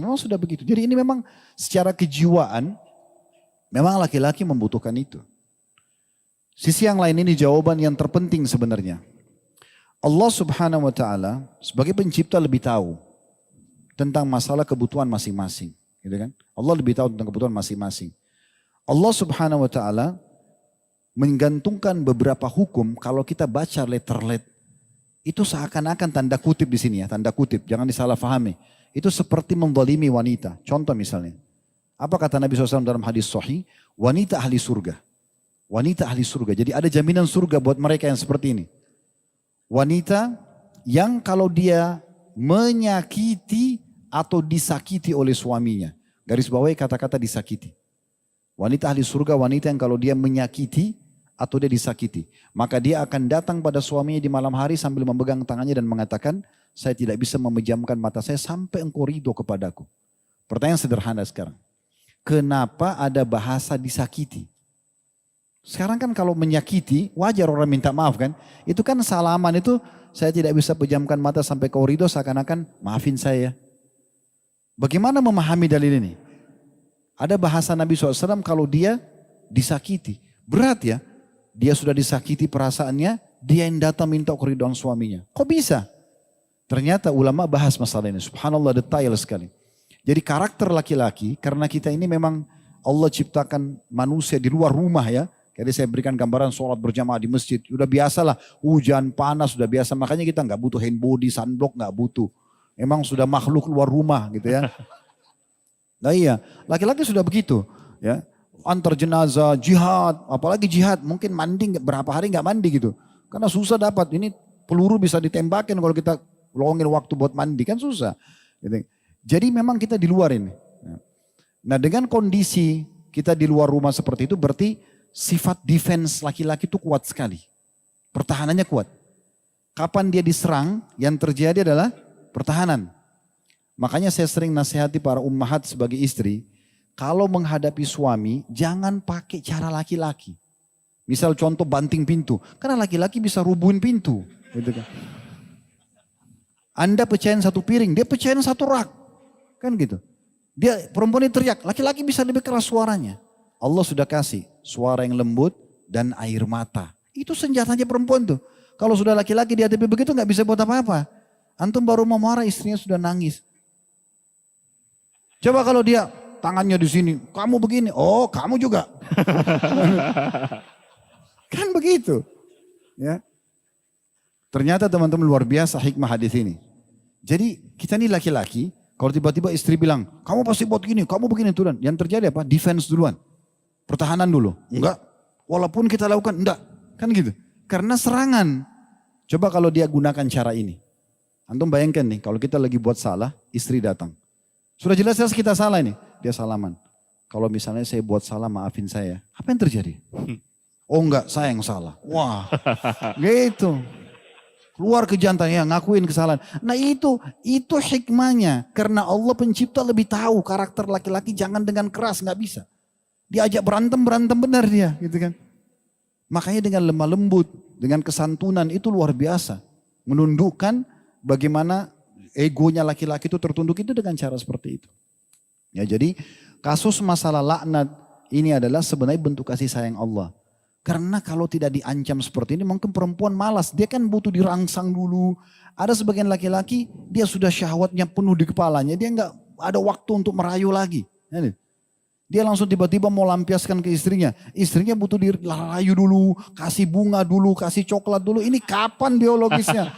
Memang sudah begitu. Jadi ini memang secara kejiwaan, memang laki-laki membutuhkan itu. Sisi yang lain ini jawaban yang terpenting sebenarnya. Allah Subhanahu wa Ta'ala sebagai pencipta lebih tahu tentang masalah kebutuhan masing-masing, gitu kan? Allah lebih tahu tentang kebutuhan masing-masing. Allah Subhanahu wa Ta'ala menggantungkan beberapa hukum. Kalau kita baca letter-let, itu seakan-akan tanda kutip di sini ya, tanda kutip, jangan disalahfahami. Itu seperti menzalimi wanita. Contoh misalnya, apa kata Nabi SAW dalam hadis sahih? Wanita ahli surga. Wanita ahli surga. Jadi ada jaminan surga buat mereka yang seperti ini. Wanita yang kalau dia menyakiti atau disakiti oleh suaminya. Garis bawahi kata-kata disakiti. Wanita ahli surga, wanita yang kalau dia menyakiti atau dia disakiti. Maka dia akan datang pada suaminya di malam hari sambil memegang tangannya dan mengatakan, saya tidak bisa memejamkan mata saya sampai engkau ridho kepadaku. Pertanyaan sederhana sekarang. Kenapa ada bahasa disakiti? Sekarang kan kalau menyakiti, wajar orang minta maaf kan. Itu kan salaman itu, saya tidak bisa pejamkan mata sampai kau ridho, seakan-akan maafin saya. Bagaimana memahami dalil ini? Ada bahasa Nabi SAW kalau dia disakiti. Berat ya, dia sudah disakiti perasaannya, dia yang datang minta keridhaan suaminya. Kok bisa? Ternyata ulama bahas masalah ini, subhanallah detail sekali. Jadi karakter laki-laki, karena kita ini memang Allah ciptakan manusia di luar rumah ya. Jadi saya berikan gambaran sholat berjamaah di masjid. Udah biasalah hujan, panas, sudah biasa. Makanya kita nggak butuh hand body, sunblock nggak butuh. Emang sudah makhluk luar rumah gitu ya. Nah iya, laki-laki sudah begitu ya. Antar jenazah, jihad, apalagi jihad. Mungkin mandi berapa hari nggak mandi gitu. Karena susah dapat, ini peluru bisa ditembakin kalau kita luangin waktu buat mandi kan susah. Gitu. Jadi memang kita di luar ini. Nah dengan kondisi kita di luar rumah seperti itu berarti sifat defense laki-laki itu kuat sekali. Pertahanannya kuat. Kapan dia diserang, yang terjadi adalah pertahanan. Makanya saya sering nasihati para ummahat sebagai istri, kalau menghadapi suami, jangan pakai cara laki-laki. Misal contoh banting pintu, karena laki-laki bisa rubuhin pintu. Gitu kan. Anda pecahin satu piring, dia pecahin satu rak. Kan gitu. Dia perempuan ini teriak, laki-laki bisa lebih keras suaranya. Allah sudah kasih suara yang lembut dan air mata. Itu senjatanya perempuan tuh. Kalau sudah laki-laki dihadapi begitu nggak bisa buat apa-apa. Antum baru mau marah istrinya sudah nangis. Coba kalau dia tangannya di sini, kamu begini, oh kamu juga. Kan begitu. Ya. Ternyata teman-teman luar biasa hikmah hadis ini. Jadi kita ini laki-laki, kalau tiba-tiba istri bilang, kamu pasti buat gini, kamu begini tuh. Yang terjadi apa? Defense duluan. Pertahanan dulu. Enggak. Walaupun kita lakukan, enggak. Kan gitu. Karena serangan. Coba kalau dia gunakan cara ini. Antum bayangkan nih, kalau kita lagi buat salah, istri datang. Sudah jelas-jelas kita salah ini. Dia salaman. Kalau misalnya saya buat salah, maafin saya. Apa yang terjadi? Oh enggak, saya yang salah. Wah, gitu. Keluar ke jantan, ya ngakuin kesalahan. Nah itu hikmahnya. Karena Allah pencipta lebih tahu karakter laki-laki jangan dengan keras, nggak bisa. Diajak berantem benar dia gitu kan. Makanya dengan lemah lembut, dengan kesantunan itu luar biasa. Menundukkan bagaimana egonya laki-laki itu tertunduk itu dengan cara seperti itu. Ya jadi kasus masalah laknat ini adalah sebenarnya bentuk kasih sayang Allah. Karena kalau tidak diancam seperti ini mungkin perempuan malas. Dia kan butuh dirangsang dulu. Ada sebagian laki-laki dia sudah syahwatnya penuh di kepalanya. Dia nggak ada waktu untuk merayu lagi. Dia langsung tiba-tiba mau lampiaskan ke istrinya. Istrinya butuh dirayu dulu, kasih bunga dulu, kasih coklat dulu. Ini kapan biologisnya?